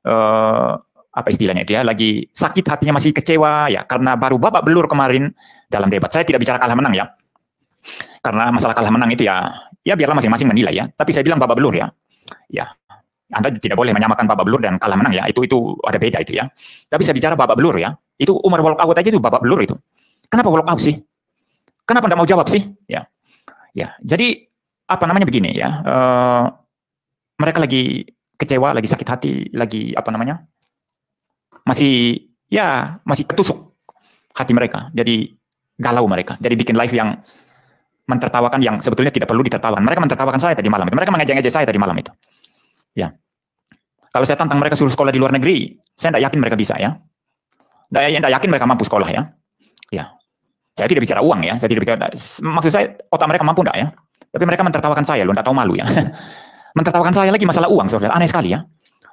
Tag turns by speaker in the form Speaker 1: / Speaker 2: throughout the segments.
Speaker 1: uh, apa istilahnya, dia lagi sakit hatinya, masih kecewa ya karena baru babak belur kemarin dalam debat. Saya tidak bicara kalah menang ya, karena masalah kalah menang itu ya biarlah masing-masing menilai ya. Tapi saya bilang babak belur ya. Anda tidak boleh menyamakan babak belur dan kalah menang ya. Itu ada beda itu ya. Tapi saya bicara babak belur ya. Itu Umar walk out aja itu babak belur itu. Kenapa walk out sih? Kenapa Anda mau jawab sih? Ya. Jadi apa namanya begini ya. Mereka lagi kecewa, lagi sakit hati, lagi apa namanya? Masih ketusuk hati mereka. Jadi galau mereka. Jadi bikin live yang mentertawakan yang sebetulnya tidak perlu ditertawakan. Mereka mentertawakan saya tadi malam itu. Mereka mengejek-ngejek saya tadi malam itu. Ya. Kalau saya tantang mereka suruh sekolah di luar negeri, saya tidak yakin mereka bisa ya. Tidak yakin mereka mampu sekolah ya. Saya tidak bicara uang ya. Maksud saya otak mereka mampu tidak ya. Tapi mereka mentertawakan saya loh, tidak tahu malu ya. Mentertawakan saya lagi masalah uang, saudara. Aneh sekali ya.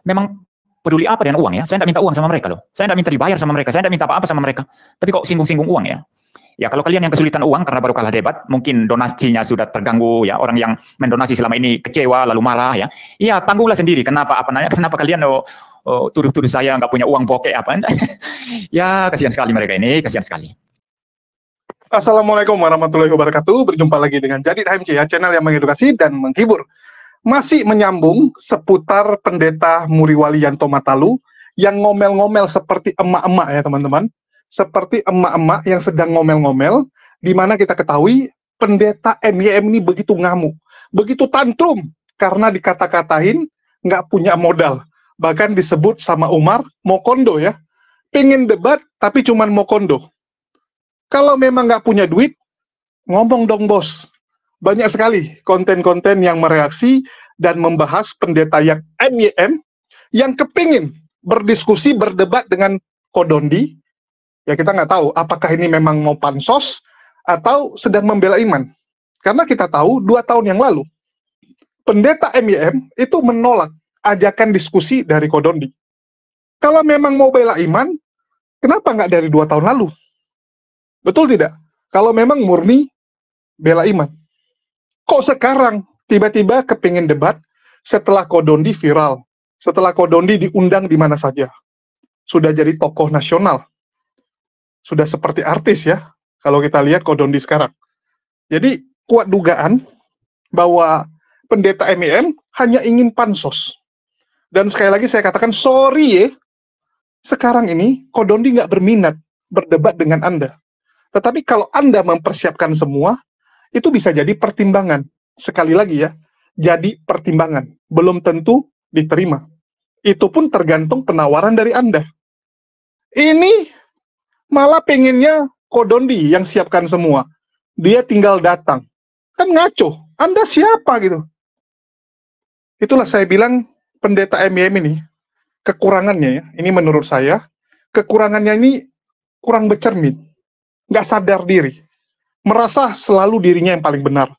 Speaker 1: Memang peduli apa dengan uang ya. Saya tidak minta uang sama mereka loh. Saya tidak minta dibayar sama mereka. Saya tidak minta apa-apa sama mereka. Tapi kok singgung-singgung uang ya. Ya kalau kalian yang kesulitan uang karena baru kalah debat, mungkin donasinya sudah terganggu ya, orang yang mendonasi selama ini kecewa lalu marah ya. Iya, tanggunglah sendiri. Kenapa kalian tuduh-tuduh saya nggak punya uang bokeh apa? Ya, kasihan sekali mereka ini, kasihan sekali.
Speaker 2: Assalamualaikum warahmatullahi wabarakatuh. Berjumpa lagi dengan Jadi HMC ya, channel yang mengedukasi dan menghibur. Masih menyambung seputar pendeta Muriwali Yanto Matalu yang ngomel-ngomel seperti emak-emak ya teman-teman. Seperti emak-emak yang sedang ngomel-ngomel, di mana kita ketahui pendeta MYM ini begitu ngamuk, begitu tantrum, karena dikata-katain nggak punya modal. Bahkan disebut sama Umar, mau kondo ya. Pengen debat, tapi cuman mau kondo. Kalau memang nggak punya duit, ngomong dong bos. Banyak sekali konten-konten yang mereaksi dan membahas pendeta yang MYM, yang kepingin berdiskusi, berdebat dengan Kodondi. Ya kita nggak tahu apakah ini memang mau pansos atau sedang membela iman. Karena kita tahu 2 tahun yang lalu, pendeta MYM itu menolak ajakan diskusi dari Kodondi. Kalau memang mau bela iman, kenapa nggak dari 2 tahun lalu? Betul tidak? Kalau memang murni bela iman. Kok sekarang tiba-tiba kepingin debat setelah Kodondi viral, setelah Kodondi diundang di mana saja? Sudah jadi tokoh nasional. Sudah seperti artis ya, kalau kita lihat Kodondi sekarang. Jadi kuat dugaan bahwa pendeta MYM hanya ingin pansos. Dan sekali lagi saya katakan, sorry ya, sekarang ini Kodondi nggak berminat berdebat dengan Anda. Tetapi kalau Anda mempersiapkan semua, itu bisa jadi pertimbangan. Sekali lagi ya, jadi pertimbangan. Belum tentu diterima. Itu pun tergantung penawaran dari Anda. Ini malah pengennya Kodondi yang siapkan semua. Dia tinggal datang. Kan ngaco. Anda siapa gitu? Itulah saya bilang pendeta MYM ini, kekurangannya ya, ini menurut saya, kekurangannya ini kurang bercermin. Nggak sadar diri. Merasa selalu dirinya yang paling benar.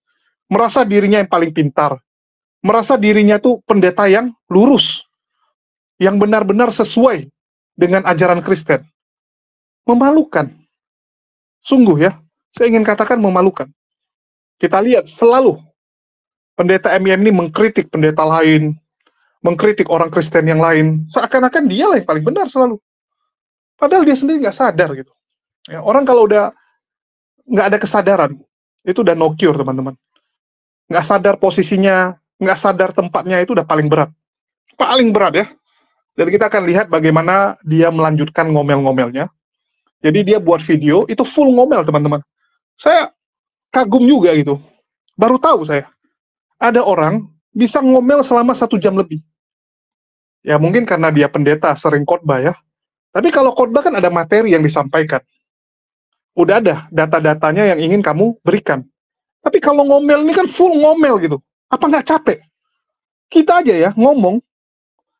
Speaker 2: Merasa dirinya yang paling pintar. Merasa dirinya tuh pendeta yang lurus. Yang benar-benar sesuai dengan ajaran Kristen. Memalukan. Sungguh ya, saya ingin katakan memalukan. Kita lihat selalu pendeta MYM ini mengkritik pendeta lain, mengkritik orang Kristen yang lain, seakan-akan dia lah yang paling benar selalu. Padahal dia sendiri nggak sadar gitu. Ya, orang kalau udah nggak ada kesadaran, itu udah no cure teman-teman. Nggak sadar posisinya, nggak sadar tempatnya, itu udah paling berat. Paling berat ya. Dan kita akan lihat bagaimana dia melanjutkan ngomel-ngomelnya. Jadi dia buat video, itu full ngomel teman-teman. Saya kagum juga gitu. Baru tahu saya. Ada orang bisa ngomel selama 1 jam lebih. Ya mungkin karena dia pendeta, sering khotbah ya. Tapi kalau khotbah kan ada materi yang disampaikan. Udah ada data-datanya yang ingin kamu berikan. Tapi kalau ngomel ini kan full ngomel gitu. Apa nggak capek? Kita aja ya ngomong,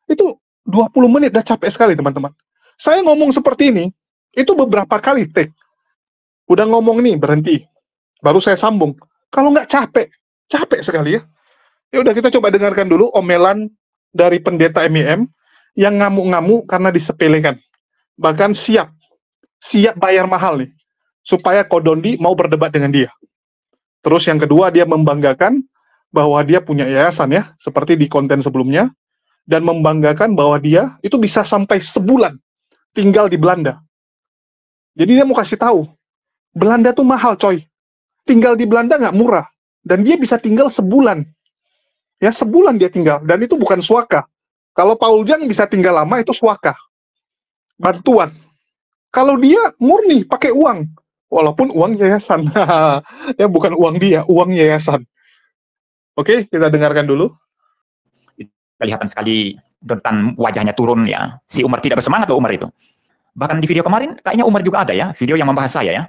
Speaker 2: itu 20 menit udah capek sekali teman-teman. Saya ngomong seperti ini, itu beberapa kali take. Udah ngomong nih, berhenti. Baru saya sambung. Kalau nggak capek, capek sekali ya. Ya udah kita coba dengarkan dulu omelan dari pendeta MYM yang ngamuk-ngamuk karena disepelekan. Bahkan siap bayar mahal nih, supaya Kodondi mau berdebat dengan dia. Terus yang kedua, dia membanggakan bahwa dia punya yayasan ya, seperti di konten sebelumnya. dan membanggakan bahwa dia itu bisa sampai sebulan tinggal di Belanda. Jadi dia mau kasih tahu, Belanda tuh mahal coy. Tinggal di Belanda nggak murah. Dan dia bisa tinggal sebulan. Ya, sebulan dia tinggal. Dan itu bukan swaka. Kalau Paul Jang bisa tinggal lama, itu swaka. Bantuan. Kalau dia murni, pakai uang. Walaupun uang yayasan. Ya, bukan uang dia, uang yayasan. Oke, kita dengarkan dulu.
Speaker 1: Kelihatan sekali Dontan wajahnya turun ya. Si Umar tidak bersemangat loh Umar itu. Bahkan di video kemarin kayaknya Umar juga ada ya, video yang membahas saya ya.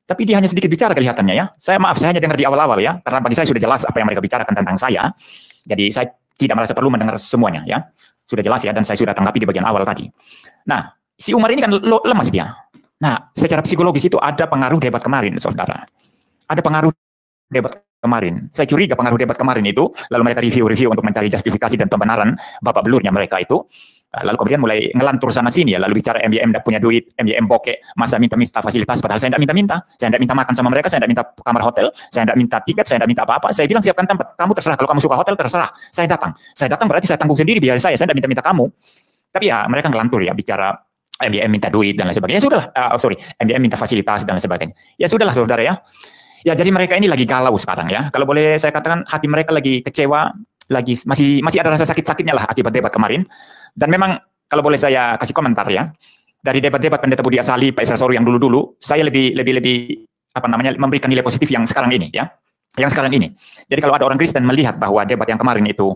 Speaker 1: Tapi dia hanya sedikit bicara kelihatannya ya. Saya hanya dengar di awal-awal ya, karena bagi saya sudah jelas apa yang mereka bicarakan tentang saya. Jadi saya tidak merasa perlu mendengar semuanya ya. Sudah jelas ya, dan saya sudah tanggapi di bagian awal tadi. Nah, si Umar ini kan lemas dia. Nah, secara psikologis itu ada pengaruh debat kemarin, saudara. Ada pengaruh debat kemarin. Saya curiga pengaruh debat kemarin itu, lalu mereka review untuk mencari justifikasi dan pembenaran babak belurnya mereka itu. Lalu kemudian mulai ngelantur sana sini ya, lalu bicara MBM tidak punya duit, MBM bokek, masa minta fasilitas, padahal saya tidak minta-minta. Saya tidak minta makan sama mereka, saya tidak minta kamar hotel, saya tidak minta tiket, saya tidak minta apa-apa. Saya bilang siapkan tempat, kamu terserah, kalau kamu suka hotel terserah, saya datang. Saya datang berarti saya tanggung sendiri biaya saya tidak minta-minta kamu. Tapi ya mereka ngelantur ya, bicara MBM minta duit dan lain sebagainya. Ya sudahlah, MBM minta fasilitas dan lain sebagainya. Ya sudahlah saudara ya. Ya jadi mereka ini lagi galau sekarang ya. Kalau boleh saya katakan hati mereka lagi kecewa, lagi masih ada rasa sakit-sakitnya lah akibat debat kemarin. Dan memang kalau boleh saya kasih komentar ya, dari debat-debat Pendeta Budi Asali, Pak Esra Soru yang dulu-dulu, saya lebih apa namanya memberikan nilai positif yang sekarang ini ya, yang sekarang ini. Jadi kalau ada orang Kristen melihat bahwa debat yang kemarin itu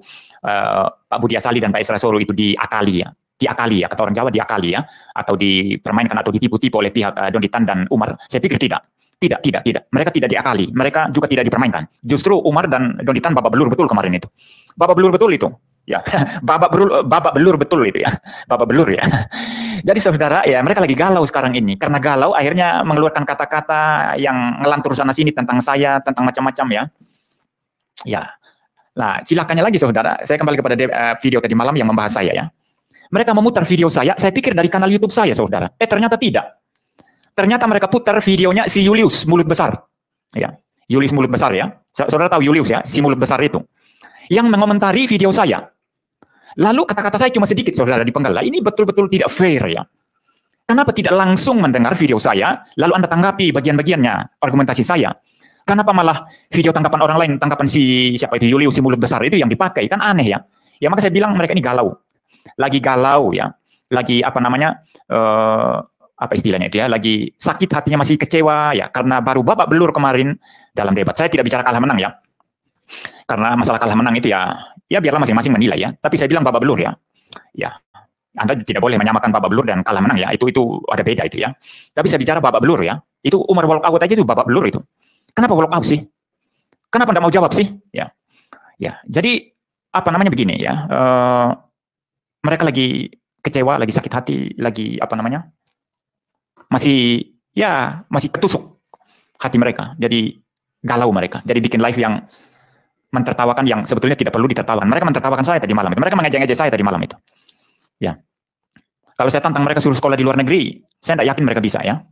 Speaker 1: Pak Budi Asali dan Pak Esra Soru itu diakali ya, kata orang Jawa diakali ya, atau dipermainkan atau ditipu-tipu oleh pihak Donitan dan Umar, saya pikir tidak. Tidak. Mereka tidak diakali. Mereka juga tidak dipermainkan. Justru Umar dan Donitan babak belur betul kemarin itu. Babak belur betul itu. Ya, babak belur betul itu ya. Babak belur ya. Jadi saudara, ya mereka lagi galau sekarang ini. Karena galau akhirnya mengeluarkan kata-kata yang ngelantur sana sini tentang saya, tentang macam-macam ya. Ya. Nah, cilakannya lagi saudara, saya kembali kepada video tadi malam yang membahas saya ya. Mereka memutar video saya pikir dari kanal YouTube saya saudara. Ternyata tidak. Ternyata mereka putar videonya si Julius mulut besar. Ya, Julius mulut besar ya. Saudara tahu Julius ya, si mulut besar itu. Yang mengomentari video saya. Lalu kata-kata saya cuma sedikit saudara dipenggal. Ini betul-betul tidak fair ya. Kenapa tidak langsung mendengar video saya, lalu Anda tanggapi bagian-bagiannya argumentasi saya? Kenapa malah video tanggapan orang lain, tanggapan siapa itu Julius si mulut besar itu yang dipakai? Kan aneh ya. Ya maka saya bilang mereka ini galau. Lagi galau ya. Lagi apa namanya? Apa istilahnya itu ya, lagi sakit hatinya, masih kecewa ya, karena baru babak belur kemarin dalam debat. Saya tidak bicara kalah menang ya, karena masalah kalah menang itu ya biarlah masing-masing menilai ya, tapi saya bilang babak belur ya, Anda tidak boleh menyamakan babak belur dan kalah menang ya, itu ada beda itu ya, tapi saya bicara babak belur ya, itu Umar walk out aja itu babak belur itu. Kenapa walk out sih? Kenapa Anda mau jawab sih? Ya, jadi apa namanya begini ya, mereka lagi kecewa, lagi sakit hati, lagi apa namanya, masih ketusuk hati mereka, jadi galau mereka, jadi bikin live yang mentertawakan yang sebetulnya tidak perlu ditertawakan. Mereka mentertawakan saya tadi malam, mereka mengejek-ngejek saya tadi malam itu. Ya, kalau saya tantang mereka suruh sekolah di luar negeri, saya tidak yakin mereka bisa ya.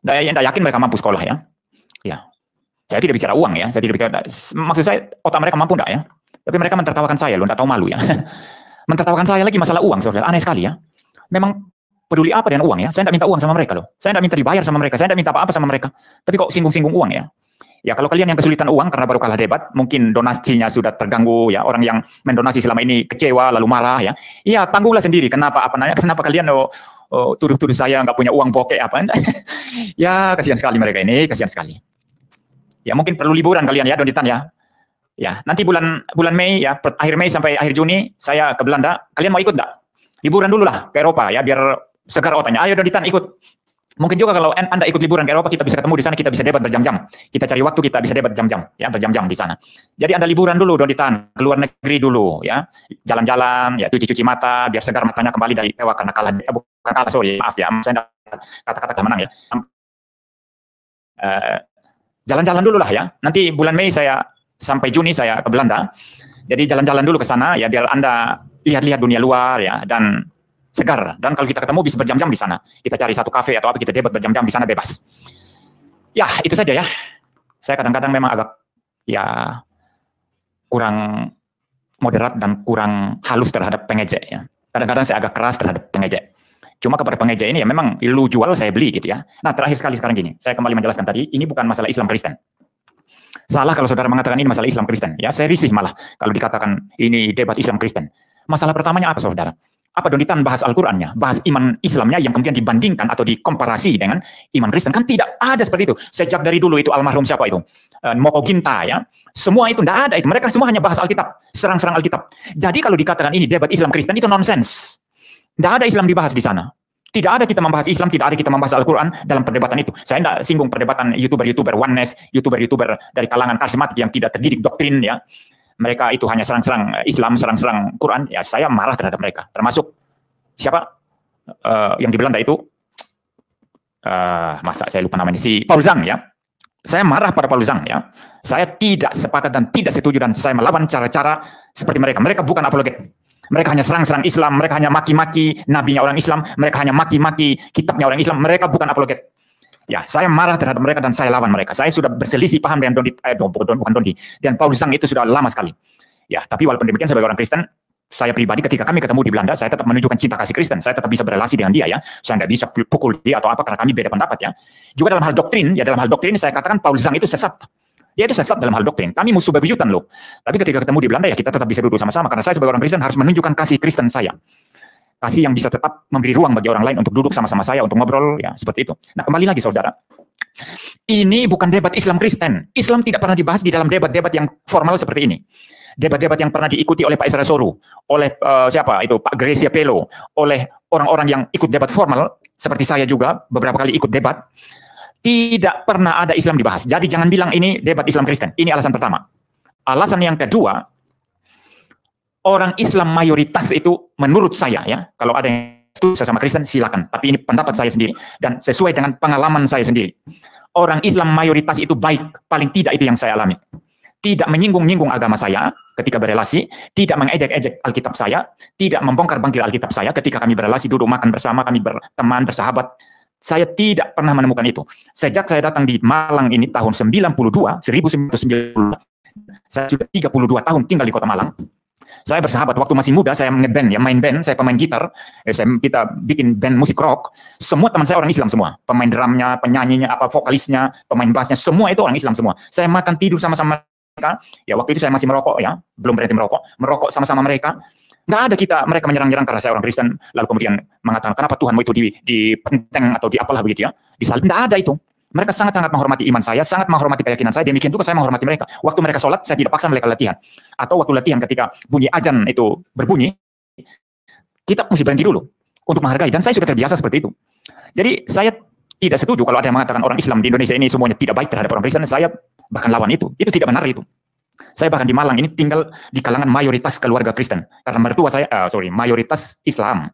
Speaker 1: Tidak yakin mereka mampu sekolah ya. Ya, saya tidak bicara uang ya, saya tidak bicara, maksud saya otak mereka mampu enggak ya. Tapi mereka mentertawakan saya loh, tidak tahu malu ya. Mentertawakan saya lagi masalah uang, saudara, aneh sekali ya. Memang peduli apa dengan uang ya? Saya tidak minta uang sama mereka loh. Saya tidak minta dibayar sama mereka. Saya tidak minta apa-apa sama mereka. Tapi kok singgung-singgung uang ya? Ya kalau kalian yang kesulitan uang karena baru kalah debat, mungkin donasinya sudah terganggu ya. Orang yang mendonasi selama ini kecewa lalu marah ya. Iya, tanggunglah sendiri. Kenapa kalian tuduh-tuduh saya nggak punya uang bokeh apa? Ya kasihan sekali mereka ini, kasihan sekali. Ya mungkin perlu liburan kalian ya, Donitan ya. Ya nanti bulan Mei ya, akhir Mei sampai akhir Juni saya ke Belanda. Kalian mau ikut nggak? Liburan dulu lah ke Eropa ya, biar segar otaknya. Ayo Donitan ikut. Mungkin juga kalau Anda ikut liburan ke Eropa, kita bisa ketemu di sana, kita bisa debat berjam-jam. Kita cari waktu, kita bisa debat berjam-jam, ya berjam-jam di sana. Jadi Anda liburan dulu Donitan, ke luar negeri dulu ya. Jalan-jalan, ya cuci-cuci mata, biar segar matanya kembali dari tewa karena kalah, bukan kalah, sorry, maaf ya. Saya kata-kata menang ya. Jalan-jalan dulu lah ya. Nanti bulan Mei sampai Juni saya ke Belanda. Jadi jalan-jalan dulu ke sana ya, biar Anda lihat-lihat dunia luar ya, dan segar. Dan kalau kita ketemu bisa berjam-jam di sana. Kita cari satu kafe atau apa, kita debat berjam-jam di sana bebas. Ya, itu saja ya. Saya kadang-kadang memang agak ya kurang moderat dan kurang halus terhadap pengejek ya. Kadang-kadang saya agak keras terhadap pengejek. Cuma kepada pengejek ini ya memang lu jual saya beli gitu ya. Nah terakhir sekali sekarang gini, saya kembali menjelaskan tadi, ini bukan masalah Islam Kristen. Salah kalau saudara mengatakan ini masalah Islam Kristen. Ya saya risih malah kalau dikatakan ini debat Islam Kristen. Masalah pertamanya apa saudara? Apa Donitan bahas Al-Qurannya, bahas iman Islamnya yang kemudian dibandingkan atau dikomparasi dengan iman Kristen? Kan tidak ada seperti itu. Sejak dari dulu itu almarhum siapa itu? Moko Ginta ya. Semua itu tidak ada itu. Mereka semua hanya bahas Alkitab, serang-serang Alkitab. Jadi kalau dikatakan ini debat Islam Kristen itu nonsens. Tidak ada Islam dibahas di sana. Tidak ada kita membahas Islam, tidak ada kita membahas Al-Quran dalam perdebatan itu. Saya tidak singgung perdebatan YouTuber oneness, YouTuber dari kalangan karismatik yang tidak terdidik doktrin ya. Mereka itu hanya serang-serang Islam, serang-serang Quran. Ya saya marah terhadap mereka. Termasuk siapa yang di Belanda itu? Masa saya lupa namanya, si Paul Zhang ya. Saya marah pada Paul Zhang ya. Saya tidak sepakat dan tidak setuju dan saya melawan cara-cara seperti mereka. Mereka bukan apologet. Mereka hanya serang-serang Islam, mereka hanya maki-maki nabinya orang Islam, mereka hanya maki-maki kitabnya orang Islam, mereka bukan apologet. Ya, saya marah terhadap mereka dan saya lawan mereka. Saya sudah berselisih paham dengan bukan Dondi, dan Paul Zhang itu sudah lama sekali. Ya, tapi walaupun demikian sebagai orang Kristen, saya pribadi ketika kami ketemu di Belanda, saya tetap menunjukkan cinta kasih Kristen. Saya tetap bisa berelasi dengan dia ya. Saya tidak bisa pukul dia atau apa karena kami beda pendapat ya. Juga dalam hal doktrin, ya dalam hal doktrin saya katakan Paul Zhang itu sesat. Dia itu sesat dalam hal doktrin. Kami musuh bebuyutan loh. Tapi ketika ketemu di Belanda ya kita tetap bisa duduk sama-sama karena saya sebagai orang Kristen harus menunjukkan kasih Kristen saya. Kasih yang bisa tetap memberi ruang bagi orang lain untuk duduk sama-sama saya untuk ngobrol ya seperti itu. Nah, kembali lagi saudara. Ini bukan debat Islam Kristen. Islam tidak pernah dibahas di dalam debat-debat yang formal seperti ini. Debat-debat yang pernah diikuti oleh Pak Isra Soru, oleh siapa itu Pak Grecia Pelo, oleh orang-orang yang ikut debat formal seperti saya juga beberapa kali ikut debat. Tidak pernah ada Islam dibahas. Jadi jangan bilang ini debat Islam Kristen. Ini alasan pertama. Alasan yang kedua, orang Islam mayoritas itu menurut saya ya, kalau ada yang setuju sama Kristen silakan. Tapi ini pendapat saya sendiri dan sesuai dengan pengalaman saya sendiri. Orang Islam mayoritas itu baik, paling tidak itu yang saya alami. Tidak menyinggung-nyinggung agama saya ketika berelasi, tidak mengejek-ejek Alkitab saya, tidak membongkar-bangkir Alkitab saya ketika kami berelasi, duduk makan bersama, kami berteman, bersahabat. Saya tidak pernah menemukan itu. Sejak saya datang di Malang ini tahun 1992, saya sudah 32 tahun tinggal di kota Malang. Saya bersahabat waktu masih muda, saya nge-band ya, main band, saya pemain gitar, kita bikin band musik rock. Semua teman saya orang Islam semua, pemain drumnya, penyanyinya, apa vokalisnya, pemain bassnya, semua itu orang Islam semua. Saya makan tidur sama-sama mereka. Ya waktu itu saya masih merokok ya, belum berhenti merokok sama-sama mereka. Nggak ada mereka menyerang-nyerang karena saya orang Kristen, lalu kemudian mengatakan kenapa Tuhanmu itu dipenteng atau di apalah begitu ya, disalib. Nggak ada itu. Mereka sangat-sangat menghormati iman saya, sangat menghormati keyakinan saya, demikian juga saya menghormati mereka. Waktu mereka sholat, saya tidak paksa mereka latihan. Atau waktu latihan ketika bunyi azan itu berbunyi, kita mesti berhenti dulu untuk menghargai, dan saya sudah terbiasa seperti itu. Jadi saya tidak setuju kalau ada yang mengatakan orang Islam di Indonesia ini semuanya tidak baik terhadap orang Kristen. Saya bahkan lawan itu tidak benar itu. Saya bahkan di Malang ini tinggal di kalangan mayoritas keluarga Kristen. Karena mertua saya, mayoritas Islam.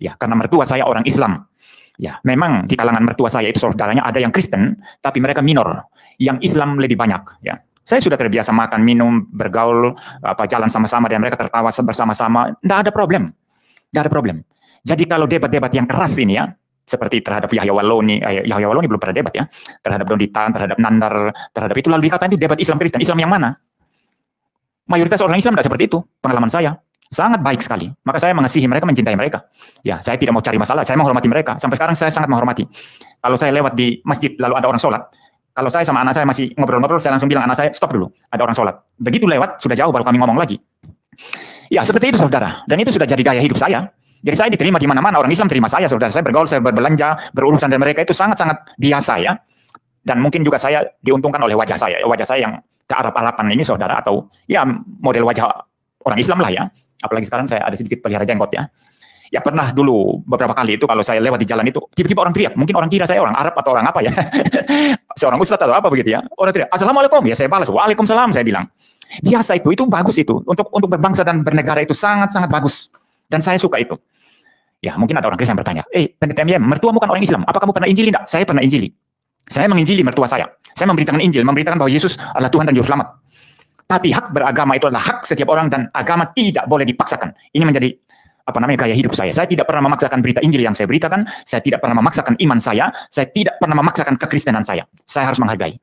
Speaker 1: Ya, karena mertua saya orang Islam. Ya, memang di kalangan mertua saya itu saudaranya ada yang Kristen, tapi mereka minor. Yang Islam lebih banyak. Ya, saya sudah terbiasa makan, minum, bergaul, jalan sama-sama dan mereka tertawa bersama-sama. Tidak ada problem. Tidak ada problem. Jadi kalau debat-debat yang keras ini ya, seperti terhadap Yahya Walloni belum pernah debat ya, terhadap Donditan, terhadap Nandar, terhadap itu lalu dikatakan itu debat Islam Kristen. Islam yang mana? Mayoritas orang Islam tidak seperti itu, pengalaman saya. Sangat baik sekali. Maka saya mengasihi mereka, mencintai mereka. Ya, saya tidak mau cari masalah, saya menghormati mereka. Sampai sekarang saya sangat menghormati. Kalau saya lewat di masjid, lalu ada orang sholat, kalau saya sama anak saya masih ngobrol-ngobrol, saya langsung bilang anak saya, stop dulu, ada orang sholat. Begitu lewat, sudah jauh, baru kami ngomong lagi. Ya, seperti itu saudara. Dan itu sudah jadi gaya hidup saya. Jadi saya diterima di mana-mana, orang Islam terima saya, saudara. Saya bergaul, saya berbelanja, berurusan dengan mereka, itu sangat-sangat biasa ya. Dan mungkin juga saya diuntungkan oleh wajah saya yang kearap-arapan ini saudara, atau ya model wajah orang Islam lah ya. Apalagi sekarang saya ada sedikit pelihara jenggot ya. Ya pernah dulu beberapa kali itu kalau saya lewat di jalan itu tiba-tiba orang teriak, mungkin orang kira saya orang Arab atau orang apa ya. Seorang ustadz atau apa begitu ya. Orang teriak, "Assalamualaikum." Ya saya balas, "Waalaikumsalam," saya bilang. Biasa itu bagus itu. Untuk berbangsa dan bernegara itu sangat-sangat bagus. Dan saya suka itu. Ya mungkin ada orang Kristen bertanya, "Pendeta MYM, mertuamu kan orang Islam, apa kamu pernah injili?" Enggak, saya pernah injili. Saya menginjili mertua saya. Saya memberitakan Injil, memberitakan bahwa Yesus adalah Tuhan dan Juru Selamat. Tapi hak beragama itu adalah hak setiap orang dan agama tidak boleh dipaksakan. Ini menjadi gaya hidup saya. Saya tidak pernah memaksakan berita Injil yang saya beritakan, saya tidak pernah memaksakan iman saya tidak pernah memaksakan kekristenan saya. Saya harus menghargai.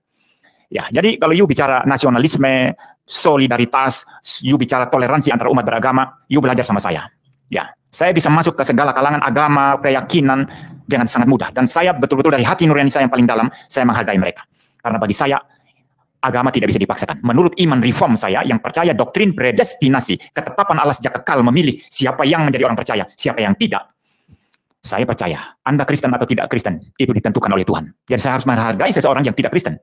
Speaker 1: Ya, jadi kalau you bicara nasionalisme, solidaritas, you bicara toleransi antar umat beragama, you belajar sama saya. Ya, saya bisa masuk ke segala kalangan agama, keyakinan dengan sangat mudah. Dan saya betul-betul dari hati nurani saya yang paling dalam, saya menghargai mereka. Karena bagi saya, agama tidak bisa dipaksakan. Menurut iman reform saya yang percaya doktrin predestinasi, ketetapan Allah sejak kekal memilih siapa yang menjadi orang percaya, siapa yang tidak. Saya percaya, Anda Kristen atau tidak Kristen, itu ditentukan oleh Tuhan. Jadi saya harus menghargai seseorang yang tidak Kristen.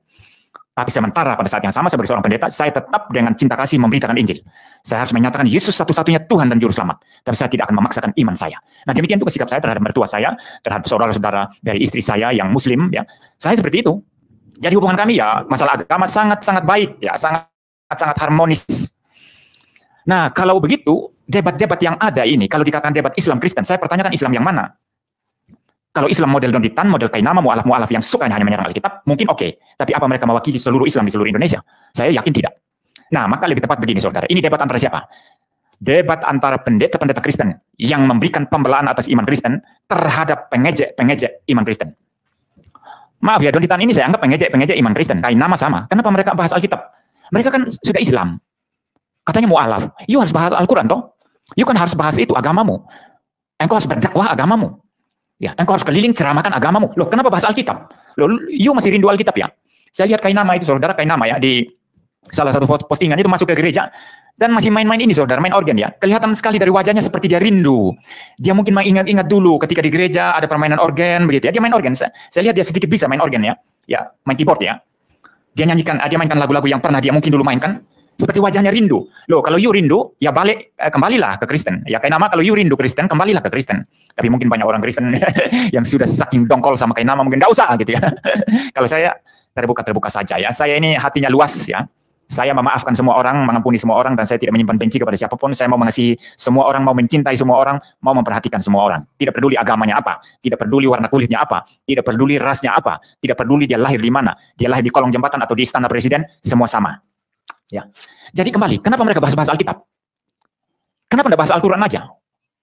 Speaker 1: Tapi sementara pada saat yang sama sebagai seorang pendeta, saya tetap dengan cinta kasih memberitakan Injil. Saya harus menyatakan Yesus satu-satunya Tuhan dan Juru Selamat. Tapi saya tidak akan memaksakan iman saya. Nah, demikian juga sikap saya terhadap mertua saya, terhadap saudara-saudara dari istri saya yang Muslim. Ya, saya seperti itu. Jadi hubungan kami ya, masalah agama sangat-sangat baik, ya, sangat-sangat harmonis. Nah, kalau begitu, debat-debat yang ada ini, kalau dikatakan debat Islam Kristen, saya pertanyakan Islam yang mana? Kalau Islam model Donditan, model Kainama, mu'alaf-mu'alaf yang suka hanya menyerang Alkitab, mungkin oke. Tapi apa mereka mewakili seluruh Islam di seluruh Indonesia? Saya yakin tidak. Nah, maka lebih tepat begini, saudara. Ini debat antara siapa? Debat antara pendeta-pendeta Kristen yang memberikan pembelaan atas iman Kristen terhadap pengejek-pengejek iman Kristen. Maaf ya, Donditan ini saya anggap pengejek-pengejek iman Kristen. Kainama sama. Kenapa mereka bahas Alkitab? Mereka kan sudah Islam. Katanya mu'alaf. You harus bahas Al-Quran, toh? You kan harus bahas itu, agamamu. Engkau harus berdakwah agamamu. Ya, engkau harus keliling ceramahkan agamamu. Loh, kenapa bahas Alkitab? Loh, you masih rindu Alkitab ya? Saya lihat Kainama itu, saudara Kainama ya, di salah satu postingan itu masuk ke gereja, dan masih main-main ini, saudara, main organ ya. Kelihatan sekali dari wajahnya seperti dia rindu. Dia mungkin mengingat-ingat dulu ketika di gereja ada permainan organ, begitu ya. Dia main organ. Saya lihat dia sedikit bisa main organ ya. Ya, main keyboard ya. Dia nyanyikan, dia mainkan lagu-lagu yang pernah dia mungkin dulu mainkan. Seperti wajahnya rindu. Loh, kalau you rindu, ya balik, kembalilah ke Kristen. Ya, Kainama kalau you rindu Kristen, kembalilah ke Kristen. Tapi mungkin banyak orang Kristen yang sudah saking dongkol sama Kainama, mungkin nggak usah gitu ya. Kalau saya terbuka saja ya. Saya ini hatinya luas ya. Saya memaafkan semua orang, mengampuni semua orang, dan saya tidak menyimpan benci kepada siapapun. Saya mau mengasihi semua orang, mau mencintai semua orang, mau memperhatikan semua orang. Tidak peduli agamanya apa, tidak peduli warna kulitnya apa, tidak peduli rasnya apa, tidak peduli dia lahir di mana, dia lahir di kolong jembatan atau di istana presiden, semua sama. Ya. Jadi kembali, kenapa mereka bahas-bahas Alkitab? Kenapa tidak bahas Al-Quran aja?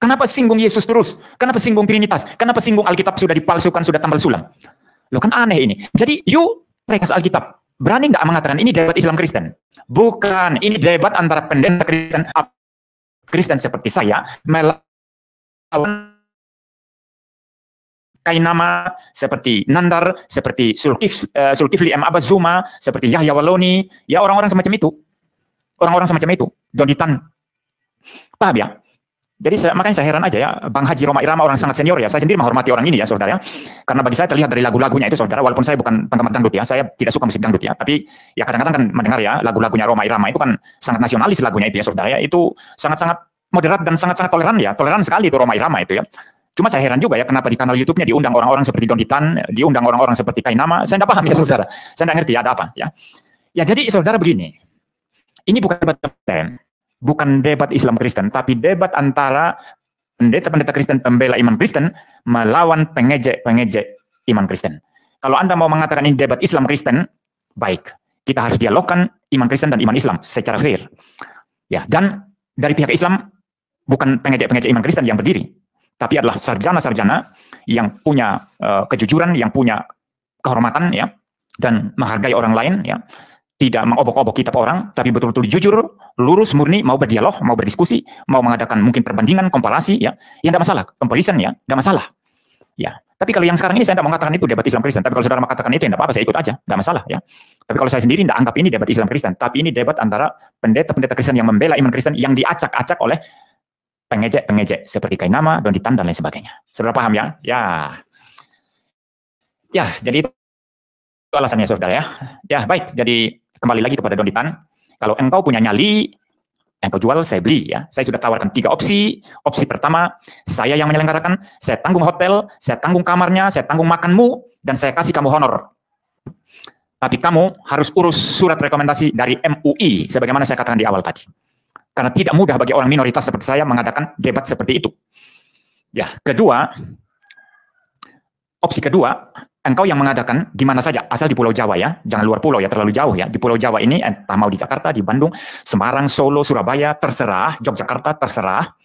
Speaker 1: Kenapa singgung Yesus terus? Kenapa singgung Trinitas? Kenapa singgung Alkitab sudah dipalsukan, sudah tambal sulam? Loh, kan aneh ini. Jadi, you mereka Alkitab. Berani nggak mengatakan ini debat Islam Kristen? Bukan, ini debat antara pendeta Kristen seperti saya melawan Kainama, seperti Nandar, seperti Zulkifli M. Abbas Zuma, seperti Yahya Waloni, ya orang-orang semacam itu. Orang-orang semacam itu, Donditan. Paham ya? Jadi makanya saya heran aja ya, Bang Haji Roma Irama orang sangat senior ya, saya sendiri menghormati orang ini ya saudara ya, karena bagi saya terlihat dari lagu-lagunya itu saudara, walaupun saya bukan penggemar dangdut ya, saya tidak suka musik dangdut ya, tapi ya kadang-kadang kan mendengar ya, lagu-lagunya Roma Irama itu kan sangat nasionalis lagunya itu ya saudara ya, itu sangat-sangat moderat dan sangat-sangat toleran ya, toleran sekali itu Roma Irama itu ya. Cuma saya heran juga ya, kenapa di kanal YouTube-nya diundang orang-orang seperti Donditan, diundang orang-orang seperti Kainama, saya tidak paham ya saudara, saya tidak ngerti ya ada apa ya. Ya jadi saudara begini, ini bukan debat Kristen, bukan debat Islam Kristen, tapi debat antara pendeta-pendeta Kristen pembela iman Kristen melawan pengejek-pengejek iman Kristen. Kalau Anda mau mengatakan ini debat Islam Kristen, baik, kita harus dialogkan iman Kristen dan iman Islam secara fair. Ya, dan dari pihak Islam bukan pengejek-pengejek iman Kristen yang berdiri, tapi adalah sarjana-sarjana yang punya kejujuran, yang punya kehormatan ya, dan menghargai orang lain ya. Tidak mengobok-obok kitab orang, tapi betul-betul jujur, lurus, murni, mau berdialog, mau berdiskusi, mau mengadakan mungkin perbandingan, komparasi, ya, tidak masalah, comparison, ya, tidak masalah, ya. Tapi kalau yang sekarang ini saya tidak mengatakan itu debat Islam Kristen, tapi kalau saudara mengatakan itu, tidak apa-apa, saya ikut aja, tidak masalah, ya. Tapi kalau saya sendiri tidak anggap ini debat Islam Kristen, tapi ini debat antara pendeta-pendeta Kristen yang membela iman Kristen yang diacak-acak oleh pengejek-pengejek seperti Kainama, Donditan dan lain sebagainya. Saudara paham ya? Ya, jadi itu alasannya saudara ya. Ya baik, jadi kembali lagi kepada Donditan, kalau engkau punya nyali, engkau jual, saya beli ya. Saya sudah tawarkan 3 opsi. Opsi pertama, saya yang menyelenggarakan, saya tanggung hotel, saya tanggung kamarnya, saya tanggung makanmu, dan saya kasih kamu honor. Tapi kamu harus urus surat rekomendasi dari MUI, sebagaimana saya katakan di awal tadi. Karena tidak mudah bagi orang minoritas seperti saya mengadakan debat seperti itu. Ya, opsi kedua, engkau yang mengadakan di mana saja, asal di Pulau Jawa ya, jangan luar pulau ya, terlalu jauh ya. Di Pulau Jawa ini, entah mau di Jakarta, di Bandung, Semarang, Solo, Surabaya, terserah, Yogyakarta, terserah.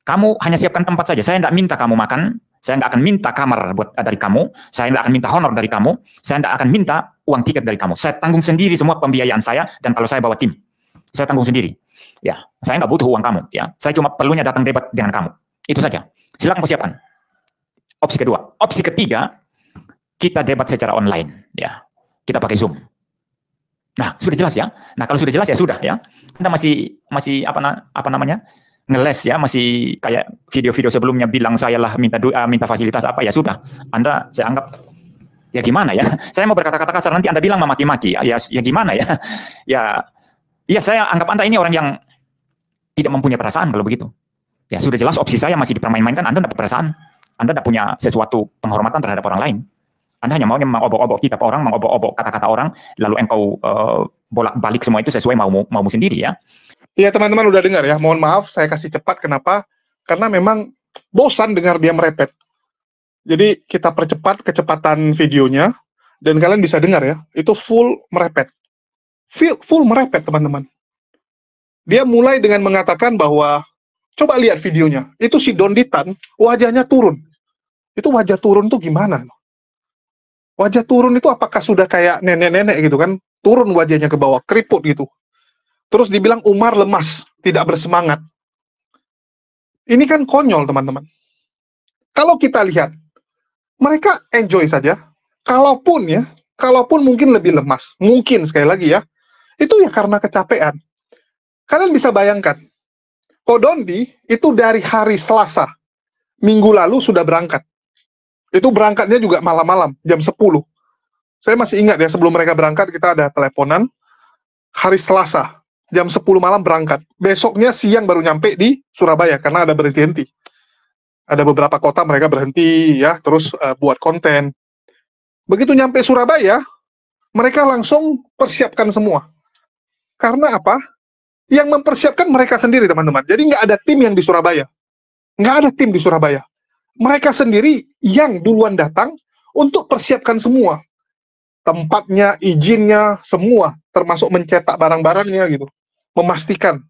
Speaker 1: Kamu hanya siapkan tempat saja, saya tidak minta kamu makan, saya tidak akan minta kamar dari kamu, saya tidak akan minta honor dari kamu, saya tidak akan minta uang tiket dari kamu. Saya tanggung sendiri semua pembiayaan saya, dan kalau saya bawa tim. Saya tanggung sendiri. Ya, saya nggak butuh uang kamu. Ya, saya cuma perlunya datang debat dengan kamu. Itu saja. Silakan persiapkan. Opsi kedua. Opsi ketiga, kita debat secara online. Ya, kita pakai Zoom. Nah, sudah jelas ya. Nah, kalau sudah jelas ya sudah ya. Anda masih apa namanya? Ngeles ya, masih kayak video-video sebelumnya bilang saya lah minta fasilitas apa, ya sudah. Anda saya anggap ya gimana ya? Saya mau berkata-kata kasar, nanti Anda bilang memaki-maki. Ya gimana ya? Ya saya anggap Anda ini orang yang tidak mempunyai perasaan kalau begitu. Ya sudah jelas opsi saya masih dipermain-mainkan, Anda tidak perasaan. Anda tidak punya sesuatu penghormatan terhadap orang lain. Anda hanya maunya mengobok-obok kitab orang, mengobok-obok kata-kata orang, lalu engkau bolak-balik semua itu sesuai maumu sendiri ya.
Speaker 2: Iya teman-teman udah dengar ya, mohon maaf saya kasih cepat, kenapa? Karena memang bosan dengar dia merepet. Jadi kita percepat kecepatan videonya, dan kalian bisa dengar ya, itu full merepet. Full merepet teman-teman. Dia mulai dengan mengatakan bahwa, coba lihat videonya, itu si Donditan wajahnya turun. Itu wajah turun tuh gimana? Wajah turun itu apakah sudah kayak nenek-nenek gitu kan? Turun wajahnya ke bawah, keriput gitu. Terus dibilang Umar lemas, tidak bersemangat. Ini kan konyol, teman-teman. Kalau kita lihat, mereka enjoy saja. Kalaupun mungkin lebih lemas. Mungkin, sekali lagi ya. Itu ya karena kecapean. Kalian bisa bayangkan, Kodondi itu dari hari Selasa, minggu lalu sudah berangkat. Itu berangkatnya juga malam-malam, jam 10. Saya masih ingat ya, sebelum mereka berangkat, kita ada teleponan. Hari Selasa, jam 10 malam berangkat. Besoknya siang baru nyampe di Surabaya, karena ada berhenti-henti. Ada beberapa kota mereka berhenti, ya, terus buat konten. Begitu nyampe Surabaya, mereka langsung persiapkan semua. Karena apa? Yang mempersiapkan mereka sendiri, teman-teman. Jadi nggak ada tim yang di Surabaya. Nggak ada tim di Surabaya. Mereka sendiri yang duluan datang untuk persiapkan semua. Tempatnya, izinnya, semua. Termasuk mencetak barang-barangnya gitu. Memastikan.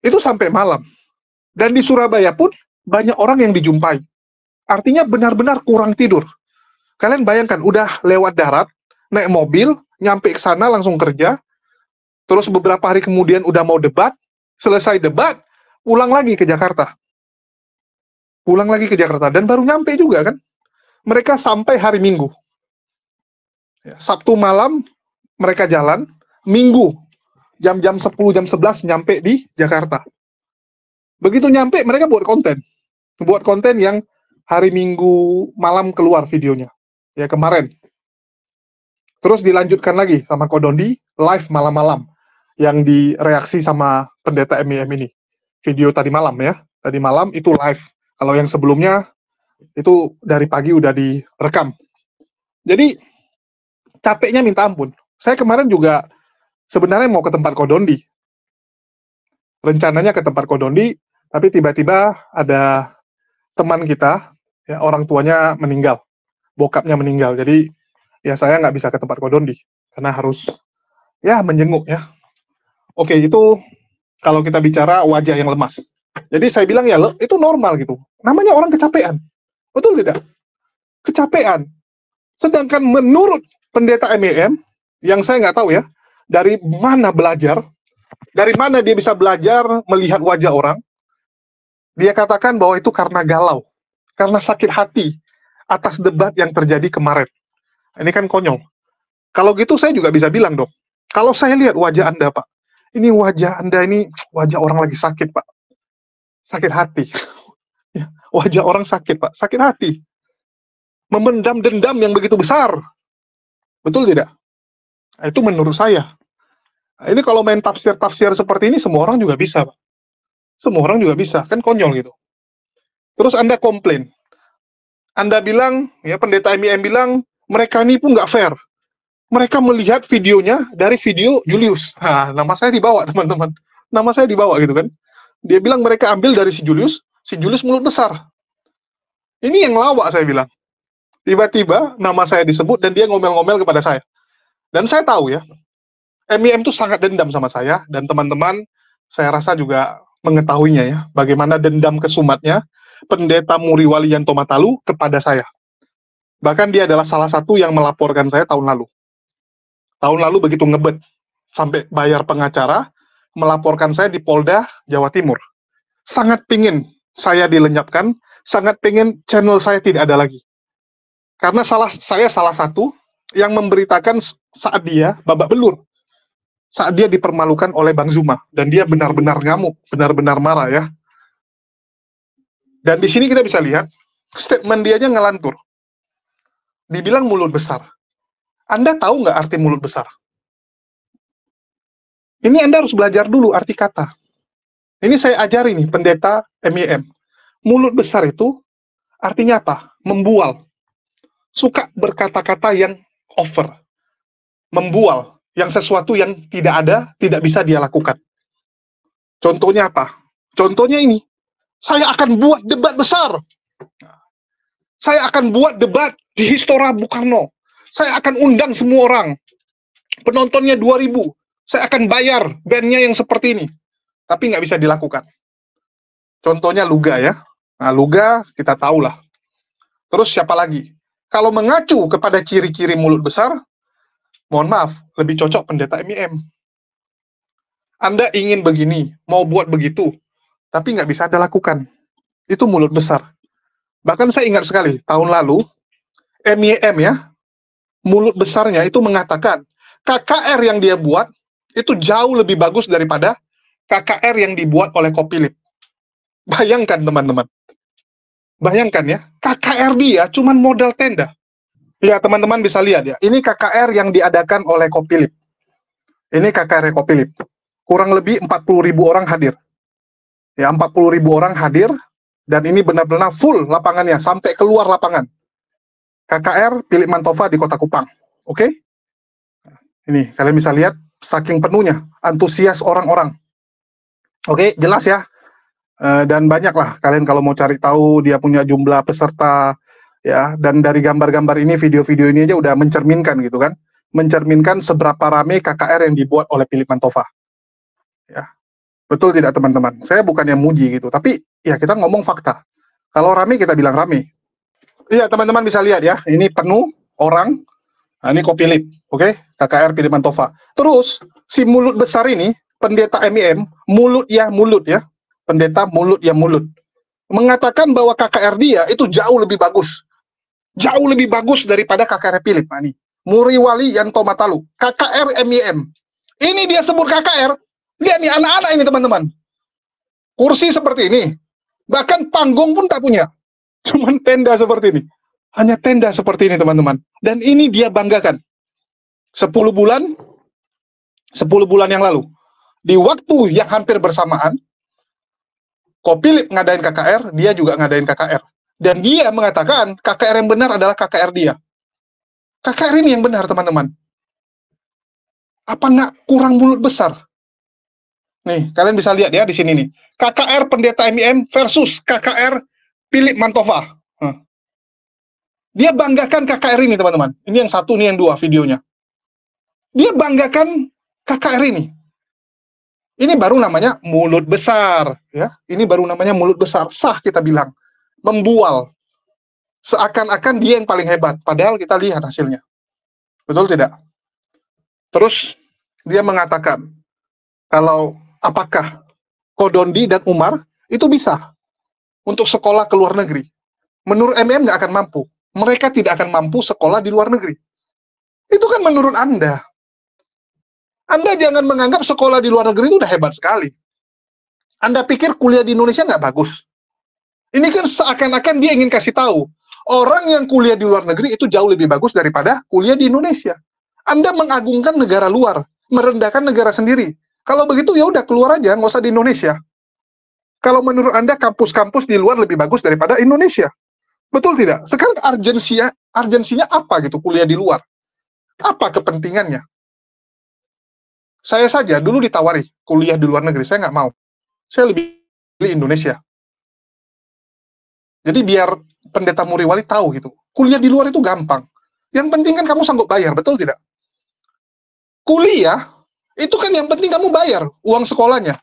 Speaker 2: Itu sampai malam. Dan di Surabaya pun banyak orang yang dijumpai. Artinya benar-benar kurang tidur. Kalian bayangkan, udah lewat darat, naik mobil, nyampe ke sana langsung kerja, terus beberapa hari kemudian udah mau debat, selesai debat, pulang lagi ke Jakarta. Pulang lagi ke Jakarta, dan baru nyampe juga kan. Mereka sampai hari Minggu. Sabtu malam, mereka jalan, Minggu, jam-jam 10, jam 11 nyampe di Jakarta. Begitu nyampe, mereka buat konten. Buat konten yang hari Minggu malam keluar videonya. Ya, kemarin. Terus dilanjutkan lagi sama Kodondi, live malam-malam. Yang direaksi sama pendeta MIM ini. Video tadi malam ya. Tadi malam itu live. Kalau yang sebelumnya, itu dari pagi udah direkam. Jadi, capeknya minta ampun. Saya kemarin juga sebenarnya mau ke tempat Kodondi. Rencananya ke tempat Kodondi, tapi tiba-tiba ada teman kita, ya, orang tuanya meninggal, bokapnya meninggal, jadi ya saya nggak bisa ke tempat Kodondi, karena harus ya menjenguk ya. Oke, itu kalau kita bicara wajah yang lemas. Jadi saya bilang ya, itu normal gitu, namanya orang kecapean, betul tidak? Kecapean. Sedangkan menurut pendeta MIM, yang saya nggak tahu ya, dari mana belajar, dari mana dia bisa belajar melihat wajah orang, dia katakan bahwa itu karena galau, karena sakit hati atas debat yang terjadi kemarin. Ini kan konyol. Kalau gitu saya juga bisa bilang dong, kalau saya lihat wajah Anda, Pak, ini wajah Anda ini wajah orang lagi sakit, Pak. Sakit hati. Wajah orang sakit, Pak. Sakit hati. Memendam dendam yang begitu besar. Betul tidak? Nah, itu menurut saya. Nah, ini kalau main tafsir-tafsir seperti ini, semua orang juga bisa, Pak. Semua orang juga bisa, kan konyol gitu. Terus Anda komplain. Anda bilang, ya pendeta MIM bilang, mereka ini pun nggak fair. Mereka melihat videonya dari video Julius. Nah, nama saya dibawa, teman-teman. Nama saya dibawa gitu kan. Dia bilang mereka ambil dari si Julius mulut besar. Ini yang lawak, saya bilang. Tiba-tiba nama saya disebut dan dia ngomel-ngomel kepada saya. Dan saya tahu ya, MIM itu sangat dendam sama saya, dan teman-teman saya rasa juga mengetahuinya ya, bagaimana dendam kesumatnya pendeta Muriwali Yanto Matalu kepada saya. Bahkan dia adalah salah satu yang melaporkan saya tahun lalu. Tahun lalu begitu ngebet. sampai bayar pengacara, melaporkan saya di Polda Jawa Timur. Sangat pingin saya dilenyapkan, sangat pingin channel saya tidak ada lagi. Karena saya salah satu yang memberitakan saat dia babak belur. Saat dia dipermalukan oleh Bang Zuma. Dan dia benar-benar ngamuk, benar-benar marah ya. Dan di sini kita bisa lihat, statement dia aja ngelantur. Dibilang mulut besar. Anda tahu nggak arti mulut besar? Ini Anda harus belajar dulu arti kata. Ini saya ajari nih, pendeta MYM. Mulut besar itu artinya apa? Membual. Suka berkata-kata yang over. Membual. Yang sesuatu yang tidak ada, tidak bisa dia lakukan. Contohnya apa? Contohnya ini. Saya akan buat debat besar. Saya akan buat debat di Istora Bung Karno. Saya akan undang semua orang. Penontonnya 2.000. Saya akan bayar bandnya yang seperti ini. Tapi nggak bisa dilakukan. Contohnya Luga ya. Nah, Luga kita tahulah. Terus siapa lagi? Kalau mengacu kepada ciri-ciri mulut besar, mohon maaf, lebih cocok pendeta MIM. Anda ingin begini, mau buat begitu, tapi nggak bisa Anda lakukan. Itu mulut besar. Bahkan saya ingat sekali, tahun lalu, MIM ya, mulut besarnya itu mengatakan, KKR yang dia buat, itu jauh lebih bagus daripada KKR yang dibuat oleh Kopilip. Bayangkan teman-teman. Bayangkan ya, KKR dia cuman modal tenda. Ya teman-teman bisa lihat ya, ini KKR yang diadakan oleh Kopilip. Ini KKR Kopilip. Kurang lebih 40.000 orang hadir. Ya 40.000 orang hadir, dan ini benar-benar full lapangannya, sampai keluar lapangan. KKR Philip Mantova di Kota Kupang. Oke? Ini, kalian bisa lihat, saking penuhnya, antusias orang-orang. Oke, jelas ya. Dan banyaklah kalian kalau mau cari tahu dia punya jumlah peserta ya, dan dari gambar-gambar ini, video-video ini aja udah mencerminkan gitu kan, mencerminkan seberapa rame KKR yang dibuat oleh Philip Mantova. Ya, betul tidak teman-teman? Saya bukan yang muji gitu, tapi ya kita ngomong fakta. Kalau rame kita bilang rame. Iya teman-teman bisa lihat ya, ini penuh orang. Nah, ini Kopilip, oke? KKR Philip Mantova. Terus si mulut besar ini, pendeta MIM, mulut ya, pendeta mulut ya mulut, mengatakan bahwa KKR dia itu jauh lebih bagus daripada KKR Philip. Nah, nih, Muriwali Yanto Matalu, KKR MIM. Ini dia sebut KKR, dia nih anak-anak ini teman-teman. Kursi seperti ini, bahkan panggung pun tak punya, cuman tenda seperti ini. Hanya tenda seperti ini teman-teman. Dan ini dia banggakan. 10 bulan yang lalu, di waktu yang hampir bersamaan, Kopilip ngadain KKR, dia juga ngadain KKR. Dan dia mengatakan KKR yang benar adalah KKR dia. KKR ini yang benar, teman-teman. Apa nggak kurang mulut besar? Nih, kalian bisa lihat ya di sini nih. KKR Pendeta MIM versus KKR Philip Mantova. Dia banggakan KKR ini, teman-teman. Ini yang satu, ini yang dua videonya. Dia banggakan KKR ini. Ini baru namanya mulut besar, ya. Ini baru namanya mulut besar, sah kita bilang. Membual. Seakan-akan dia yang paling hebat, padahal kita lihat hasilnya. Betul tidak? Terus dia mengatakan kalau apakah Kodondi dan Umar itu bisa untuk sekolah ke luar negeri. Menurut MM nggak akan mampu. Mereka tidak akan mampu sekolah di luar negeri. Itu kan menurut Anda. Anda jangan menganggap sekolah di luar negeri itu udah hebat sekali. Anda pikir kuliah di Indonesia nggak bagus? Ini kan seakan-akan dia ingin kasih tahu, orang yang kuliah di luar negeri itu jauh lebih bagus daripada kuliah di Indonesia. Anda mengagungkan negara luar, merendahkan negara sendiri. Kalau begitu ya udah keluar aja, nggak usah di Indonesia. Kalau menurut Anda kampus-kampus di luar lebih bagus daripada Indonesia. Betul tidak? Sekarang urgensinya apa gitu kuliah di luar? Apa kepentingannya? Saya saja dulu ditawari kuliah di luar negeri, saya nggak mau. Saya lebih pilih Indonesia. Jadi biar pendeta Muriwali tahu gitu, kuliah di luar itu gampang. Yang penting kan kamu sanggup bayar, betul tidak? Kuliah, itu kan yang penting kamu bayar uang sekolahnya.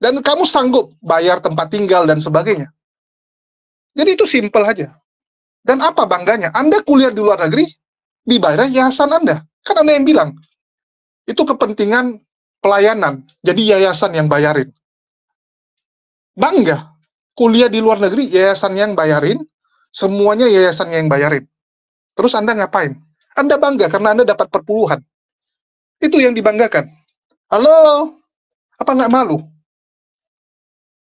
Speaker 2: Dan kamu sanggup bayar tempat tinggal dan sebagainya. Jadi itu simpel aja. Dan apa bangganya? Anda kuliah di luar negeri, dibayar yayasan Anda. Kan Anda yang bilang. Itu kepentingan pelayanan, jadi yayasan yang bayarin. Bangga, kuliah di luar negeri, yayasan yang bayarin, semuanya yayasan yang bayarin. Terus Anda ngapain? Anda bangga karena Anda dapat perpuluhan. Itu yang dibanggakan. Halo, apa nggak malu?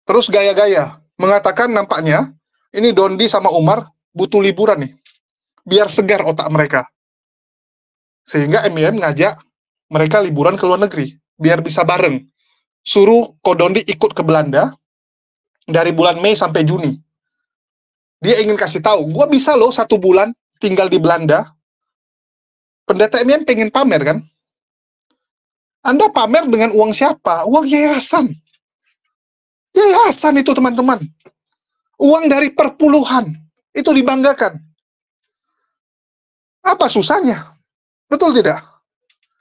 Speaker 2: Terus gaya-gaya, mengatakan nampaknya, ini Dondi sama Umar butuh liburan nih, biar segar otak mereka. Sehingga MIM ngajak mereka liburan ke luar negeri, biar bisa bareng. Suruh Kodondi ikut ke Belanda, dari bulan Mei sampai Juni. Dia ingin kasih tahu, gue bisa loh 1 bulan tinggal di Belanda. Pendeta MIM pengen pamer kan? Anda pamer dengan uang siapa? Uang yayasan. Yayasan itu teman-teman. Uang dari perpuluhan. Itu dibanggakan. Apa susahnya? Betul tidak?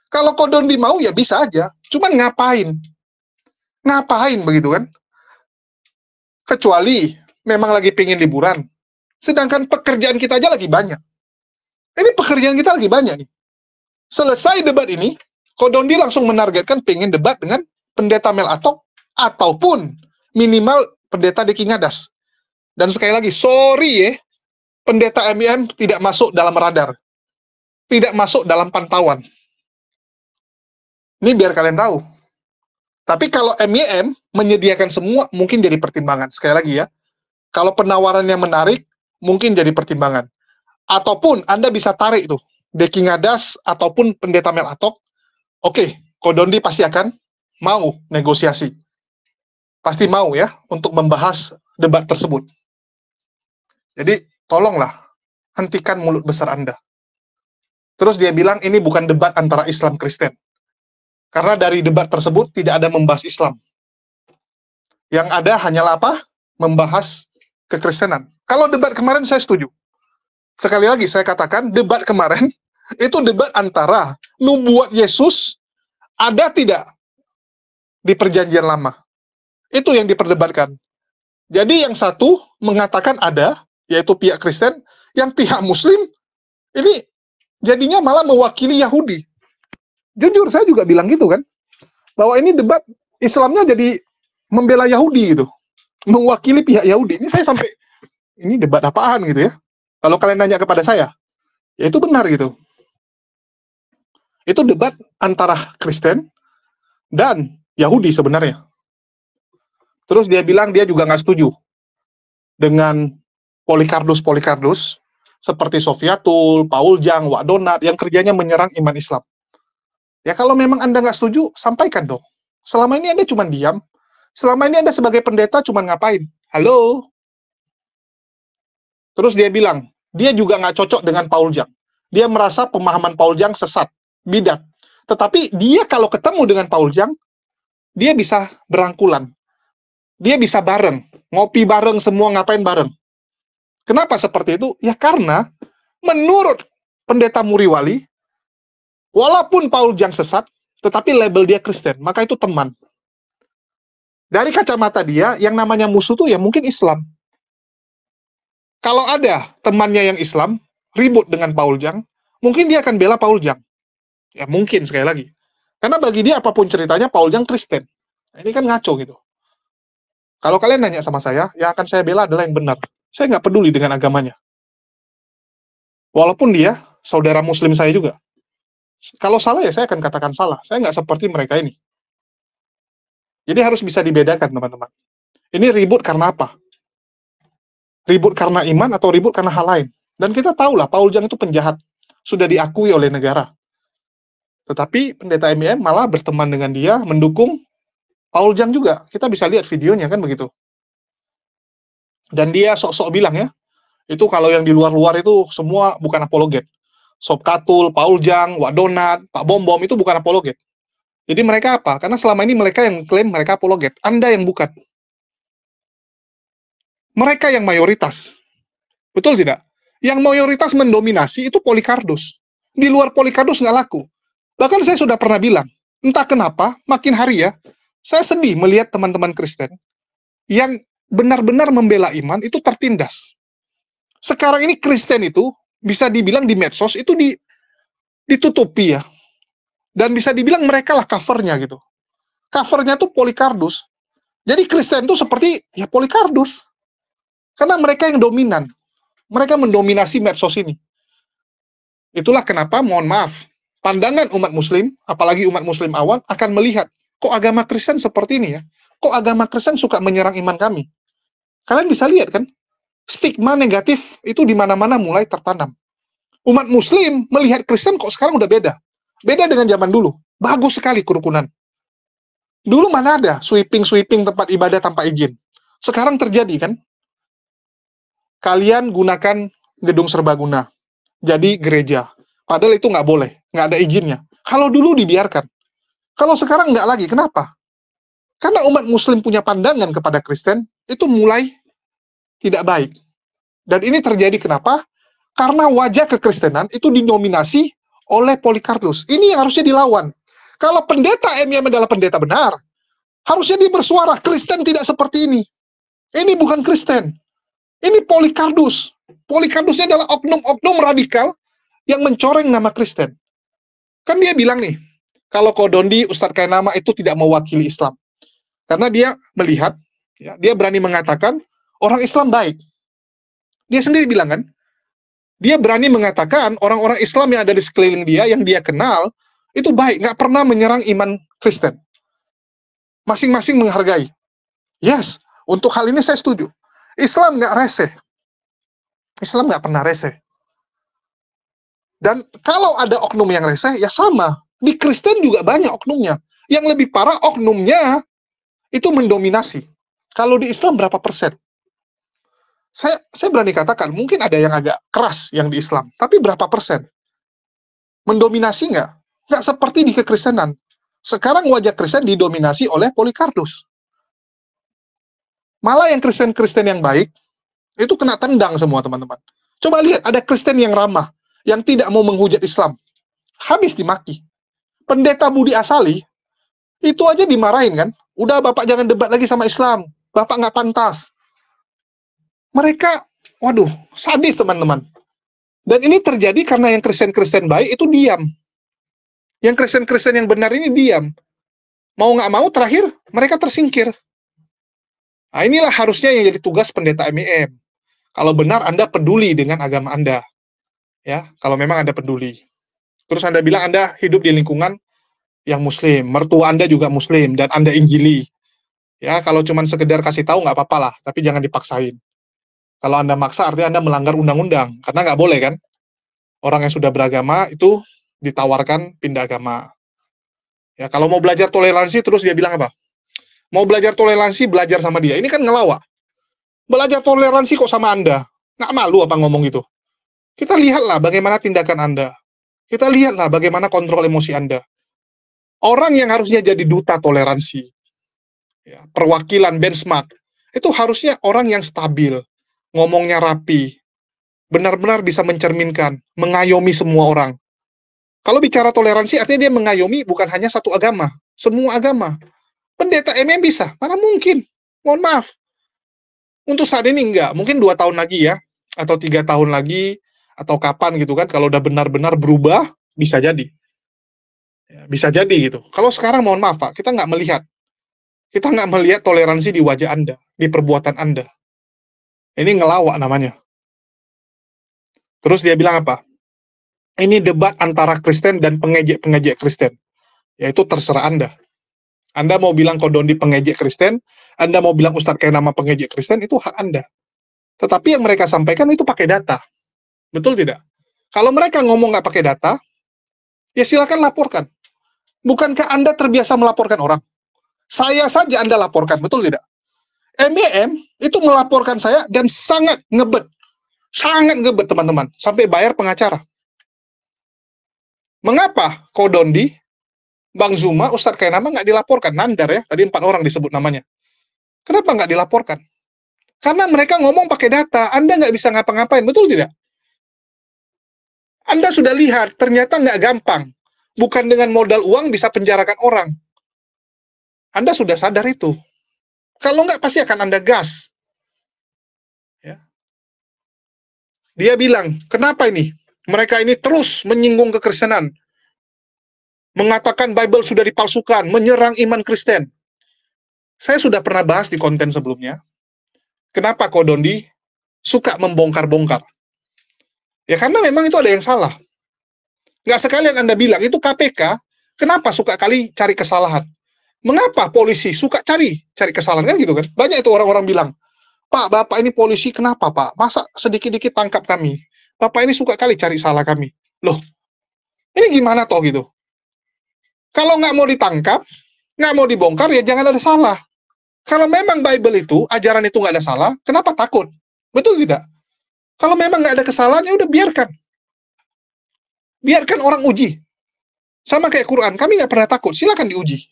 Speaker 2: Kalau Kodondi mau ya bisa aja. Cuman ngapain? Ngapain begitu kan? Kecuali memang lagi pengen liburan. Sedangkan pekerjaan kita aja lagi banyak. Ini pekerjaan kita lagi banyak nih. Selesai debat ini, Kodondi langsung menargetkan pengen debat dengan pendeta Mel Atok ataupun minimal pendeta Deki Ngadas. Dan sekali lagi, sorry ya, pendeta MIM tidak masuk dalam radar. Tidak masuk dalam pantauan. Ini biar kalian tahu. Tapi kalau MIM menyediakan semua, mungkin jadi pertimbangan. Sekali lagi ya, kalau penawaran yang menarik, mungkin jadi pertimbangan. Ataupun Anda bisa tarik tuh, Deki Ngadas ataupun pendeta Mel Atok, oke, Kodondi pasti akan mau negosiasi. Pasti mau ya, untuk membahas debat tersebut. Jadi, tolonglah, hentikan mulut besar Anda. Terus dia bilang, ini bukan debat antara Islam Kristen. Karena dari debat tersebut tidak ada membahas Islam. Yang ada hanyalah apa? Membahas kekristenan. Kalau debat kemarin saya setuju. Sekali lagi saya katakan, debat kemarin itu debat antara nubuat Yesus ada tidak di perjanjian lama. Itu yang diperdebatkan. Jadi yang satu mengatakan ada, yaitu pihak Kristen, yang pihak Muslim, ini jadinya malah mewakili Yahudi. Jujur, saya juga bilang gitu kan, bahwa ini debat Islamnya jadi membela Yahudi gitu, mewakili pihak Yahudi. Ini saya sampai, ini debat apaan gitu ya? Kalau kalian nanya kepada saya, ya itu benar gitu. Itu debat antara Kristen dan Yahudi sebenarnya. Terus dia bilang dia juga nggak setuju dengan Polikardus seperti Sofiatul, Paul Jang, Wak Donat yang kerjanya menyerang iman Islam. Ya kalau memang Anda nggak setuju, sampaikan dong. Selama ini Anda cuma diam. Selama ini Anda sebagai pendeta cuma ngapain? Halo? Terus dia bilang, dia juga nggak cocok dengan Paul Jang. Dia merasa pemahaman Paul Jang sesat, bidat. Tetapi dia kalau ketemu dengan Paul Jang, dia bisa berangkulan. Dia bisa bareng, ngopi bareng, semua ngapain bareng. Kenapa seperti itu? Ya karena menurut pendeta Muriwali, walaupun Paul Jang sesat, tetapi label dia Kristen, maka itu teman. Dari kacamata dia, yang namanya musuh tuh ya mungkin Islam. Kalau ada temannya yang Islam, ribut dengan Paul Jang, mungkin dia akan bela Paul Jang. Ya mungkin sekali lagi. Karena bagi dia apapun ceritanya, Paul Jang Kristen. Nah, ini kan ngaco gitu. Kalau kalian nanya sama saya, yang akan saya bela adalah yang benar. Saya nggak peduli dengan agamanya. Walaupun dia saudara Muslim saya juga. Kalau salah ya saya akan katakan salah. Saya nggak seperti mereka ini. Jadi harus bisa dibedakan teman-teman. Ini ribut karena apa? Ribut karena iman atau ribut karena hal lain. Dan kita tahulah Paul Jang itu penjahat. Sudah diakui oleh negara. Tetapi pendeta MIM malah berteman dengan dia, mendukung Paul Jang juga. Kita bisa lihat videonya kan begitu. Dan dia sok-sok bilang ya, itu kalau yang di luar-luar itu semua bukan apologet. Sob Katul, Paul Jang, Wak Donat, Pak Bom Bom itu bukan apologet. Jadi mereka apa? Karena selama ini mereka yang klaim mereka apologet. Anda yang bukan. Mereka yang mayoritas. Betul tidak? Yang mayoritas mendominasi itu Polikardus. Di luar Polikardus nggak laku. Bahkan saya sudah pernah bilang, entah kenapa, makin hari ya, saya sedih melihat teman-teman Kristen yang benar-benar membela iman itu tertindas. Sekarang ini Kristen itu bisa dibilang di medsos itu ditutupi ya. Dan bisa dibilang mereka lah covernya gitu. Covernya tuh Polycarpus. Jadi Kristen tuh seperti ya Polycarpus. Karena mereka yang dominan. Mereka mendominasi medsos ini. Itulah kenapa, mohon maaf, pandangan umat muslim, apalagi umat muslim awal, akan melihat, kok agama Kristen seperti ini ya? Kok agama Kristen suka menyerang iman kami? Kalian bisa lihat kan? Stigma negatif itu di mana-mana mulai tertanam. Umat muslim melihat Kristen kok sekarang udah beda. Beda dengan zaman dulu. Bagus sekali kerukunan. Dulu mana ada sweeping-sweeping tempat ibadah tanpa izin. Sekarang terjadi kan? Kalian gunakan gedung serbaguna. Jadi gereja. Padahal itu nggak boleh. Nggak ada izinnya. Kalau dulu dibiarkan. Kalau sekarang nggak lagi. Kenapa? Karena umat muslim punya pandangan kepada Kristen, itu mulai tidak baik. Dan ini terjadi kenapa? Karena wajah kekristenan itu dinominasi oleh Polycarpus. Ini yang harusnya dilawan. Kalau pendeta MM adalah pendeta benar, harusnya dia bersuara, Kristen tidak seperti ini. Ini bukan Kristen. Ini Polycarpus. Polycarpusnya adalah oknum-oknum radikal yang mencoreng nama Kristen. Kan dia bilang nih, kalau Kodondi, Ustadz Kainama itu tidak mewakili Islam. Karena dia melihat, ya, dia berani mengatakan, orang Islam baik. Dia sendiri bilang kan, dia berani mengatakan orang-orang Islam yang ada di sekeliling dia, yang dia kenal, itu baik, nggak pernah menyerang iman Kristen. Masing-masing menghargai. Yes, untuk hal ini saya setuju. Islam nggak reseh. Islam nggak pernah reseh. Dan kalau ada oknum yang reseh, ya sama. Di Kristen juga banyak oknumnya. Yang lebih parah, oknumnya itu mendominasi. Kalau di Islam berapa persen? Saya berani katakan, mungkin ada yang agak keras yang di Islam. Tapi berapa persen? Mendominasi nggak? Nggak seperti di kekristenan. Sekarang wajah Kristen didominasi oleh Polycarpus. Malah yang Kristen-Kristen yang baik, itu kena tendang semua teman-teman. Coba lihat, ada Kristen yang ramah, yang tidak mau menghujat Islam. Habis dimaki. Pendeta Budi Asali, itu aja dimarahin kan. Udah Bapak jangan debat lagi sama Islam. Bapak nggak pantas. Mereka, waduh, sadis teman-teman. Dan ini terjadi karena yang Kristen-Kristen baik itu diam. Yang Kristen-Kristen yang benar ini diam. Mau nggak mau terakhir mereka tersingkir. Nah inilah harusnya yang jadi tugas pendeta MIM. Kalau benar Anda peduli dengan agama Anda. Ya, kalau memang Anda peduli. Terus Anda bilang Anda hidup di lingkungan yang muslim, mertua Anda juga muslim, dan Anda injili. Ya, kalau cuma sekedar kasih tahu nggak apa-apa lah, tapi jangan dipaksain. Kalau Anda maksa, artinya Anda melanggar undang-undang, karena nggak boleh kan? Orang yang sudah beragama itu ditawarkan pindah agama. Ya, kalau mau belajar toleransi, terus dia bilang apa? Mau belajar toleransi, belajar sama dia. Ini kan ngelawak. Belajar toleransi kok sama Anda? Nggak malu apa ngomong gitu? Kita lihatlah bagaimana tindakan Anda. Kita lihatlah bagaimana kontrol emosi Anda. Orang yang harusnya jadi duta toleransi, ya, perwakilan benchmark, itu harusnya orang yang stabil, ngomongnya rapi, benar-benar bisa mencerminkan, mengayomi semua orang. Kalau bicara toleransi, artinya dia mengayomi bukan hanya satu agama, semua agama. Pendeta MM bisa, mana mungkin? Mohon maaf. Untuk saat ini enggak, mungkin 2 tahun lagi ya, atau 3 tahun lagi, atau kapan gitu kan, kalau udah benar-benar berubah, bisa jadi. Ya, bisa jadi gitu. Kalau sekarang mohon maaf Pak, kita nggak melihat. Kita nggak melihat toleransi di wajah Anda, di perbuatan Anda. Ini ngelawak namanya. Terus dia bilang apa? Ini debat antara Kristen dan pengejek-pengejek Kristen. Yaitu terserah Anda. Anda mau bilang Kodondi pengejek Kristen, Anda mau bilang Ustadz Kainama pengejek Kristen, itu hak Anda. Tetapi yang mereka sampaikan itu pakai data. Betul tidak? Kalau mereka ngomong nggak pakai data, ya silakan laporkan. Bukankah Anda terbiasa melaporkan orang? Saya saja Anda laporkan, betul tidak? MBM itu melaporkan saya dan sangat ngebet teman-teman, sampai bayar pengacara. Mengapa Kodondi, Bang Zuma, Ustadz Kainama nggak dilaporkan? Nandar ya, tadi 4 orang disebut namanya. Kenapa nggak dilaporkan? Karena mereka ngomong pakai data, Anda nggak bisa ngapa-ngapain, betul tidak? Anda sudah lihat, ternyata nggak gampang. Bukan dengan modal uang bisa penjarakan orang. Anda sudah sadar itu. Kalau nggak, pasti akan Anda gas. Ya. Dia bilang, kenapa ini? Mereka ini terus menyinggung kekristenan. mengatakan Bible sudah dipalsukan, menyerang iman Kristen. Saya sudah pernah bahas di konten sebelumnya, kenapa Kodondi suka membongkar-bongkar. Ya karena memang itu ada yang salah. Nggak sekalian Anda bilang, itu KPK, kenapa suka kali cari kesalahan? Mengapa polisi suka cari kesalahan, kan gitu kan? Banyak itu orang-orang bilang, Pak, Bapak ini polisi, kenapa Pak? Masa sedikit-dikit tangkap kami? Bapak ini suka kali cari salah kami. Loh, ini gimana toh gitu? Kalau nggak mau ditangkap, nggak mau dibongkar, ya jangan ada salah. Kalau memang Bible itu, ajaran itu nggak ada salah, kenapa takut? Betul tidak? Kalau memang nggak ada kesalahan, ya udah biarkan. Biarkan orang uji. Sama kayak Quran, kami nggak pernah takut, silakan diuji.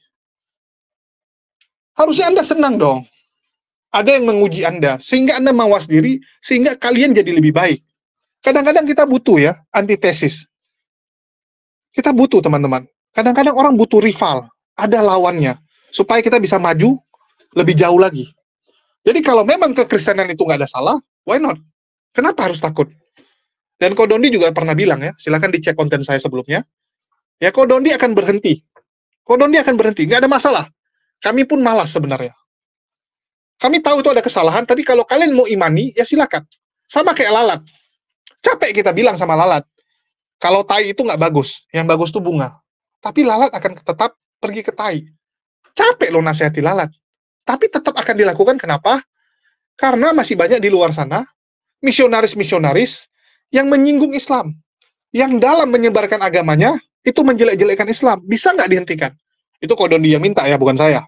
Speaker 2: Harusnya Anda senang dong. Ada yang menguji Anda, sehingga Anda mawas diri, sehingga kalian jadi lebih baik. Kadang-kadang kita butuh ya, antitesis. Kita butuh, teman-teman. Kadang-kadang orang butuh rival, ada lawannya, supaya kita bisa maju lebih jauh lagi. Jadi kalau memang kekristenan itu nggak ada salah, why not? Kenapa harus takut? Dan Kodondi juga pernah bilang ya, silakan dicek konten saya sebelumnya, ya Kodondi akan berhenti. Kodondi akan berhenti, nggak ada masalah. Kami pun malas sebenarnya. Kami tahu itu ada kesalahan, tapi kalau kalian mau imani, ya silakan. Sama kayak lalat. Capek kita bilang sama lalat, kalau tai itu nggak bagus, yang bagus itu bunga. Tapi lalat akan tetap pergi ke tai. Capek lo nasihati lalat. Tapi tetap akan dilakukan, kenapa? Karena masih banyak di luar sana, misionaris-misionaris yang menyinggung Islam. Yang dalam menyebarkan agamanya, itu menjelek-jelekkan Islam. Bisa nggak dihentikan? Itu Kodondi yang minta ya, bukan saya.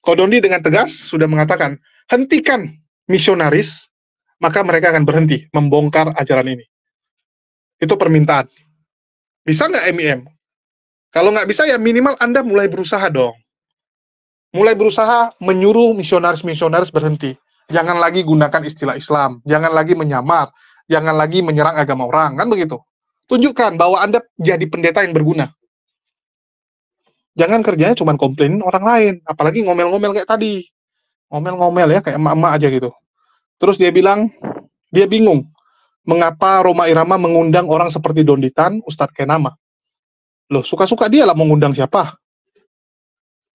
Speaker 2: Kodondi dengan tegas sudah mengatakan, hentikan misionaris, maka mereka akan berhenti membongkar ajaran ini. Itu permintaan. Bisa nggak MIM? Kalau nggak bisa, ya minimal Anda mulai berusaha dong. Mulai berusaha menyuruh misionaris-misionaris berhenti. Jangan lagi gunakan istilah Islam. Jangan lagi menyamar. Jangan lagi menyerang agama orang. Kan begitu. Tunjukkan bahwa Anda jadi pendeta yang berguna. Jangan kerjanya cuma komplain orang lain. Apalagi ngomel-ngomel kayak tadi. Ngomel-ngomel ya, kayak emak-emak aja gitu. Terus dia bilang, dia bingung. Mengapa Rhoma Irama mengundang orang seperti Donditan, Ustadz Kenama? Loh, suka-suka dia lah mengundang siapa.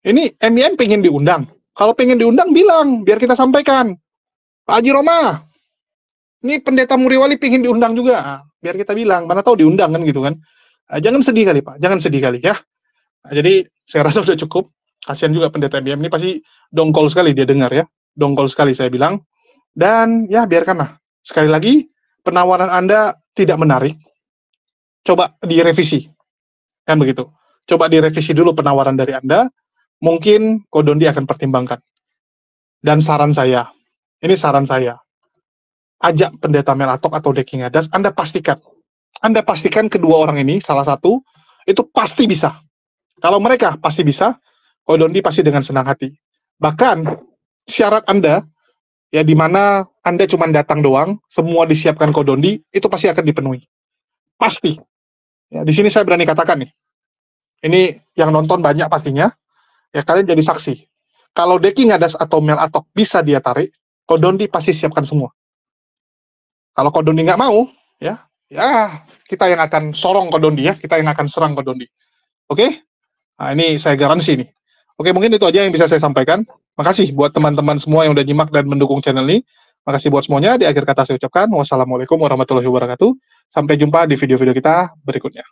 Speaker 2: Ini MIM pengen diundang. Kalau pengen diundang, bilang. Biar kita sampaikan. Pak Haji Roma, ini pendeta Muriwali pengen diundang juga. Biar kita bilang. Mana tahu diundang kan gitu kan. Jangan sedih kali Pak. Jangan sedih kali ya. Jadi, saya rasa sudah cukup. Kasihan juga pendeta MIM. Ini pasti dongkol sekali dia dengar ya. Dongkol sekali saya bilang. Dan ya biarkanlah. Sekali lagi, penawaran Anda tidak menarik. Coba direvisi. Kan begitu. Coba direvisi dulu penawaran dari Anda, mungkin Kodondi akan pertimbangkan. Dan saran saya, ini saran saya, ajak pendeta Melatok atau Deki Ngadas, Anda pastikan kedua orang ini, salah satu, itu pasti bisa. Kalau mereka pasti bisa, Kodondi pasti dengan senang hati. Bahkan, syarat Anda, ya di mana Anda cuma datang doang, semua disiapkan Kodondi, itu pasti akan dipenuhi. Pasti. Ya, di sini saya berani katakan nih, ini yang nonton banyak pastinya, ya kalian jadi saksi. Kalau Deki Ngadas atau Melatok bisa dia tarik, Kodondi pasti siapkan semua. Kalau Kodondi nggak mau, ya kita yang akan sorong Kodondi ya, kita yang akan serang Kodondi. Oke? Nah, ini saya garansi nih. Oke, mungkin itu aja yang bisa saya sampaikan. Makasih buat teman-teman semua yang udah nyimak dan mendukung channel ini. Makasih buat semuanya. Di akhir kata saya ucapkan wassalamualaikum warahmatullahi wabarakatuh. Sampai jumpa di video-video kita berikutnya.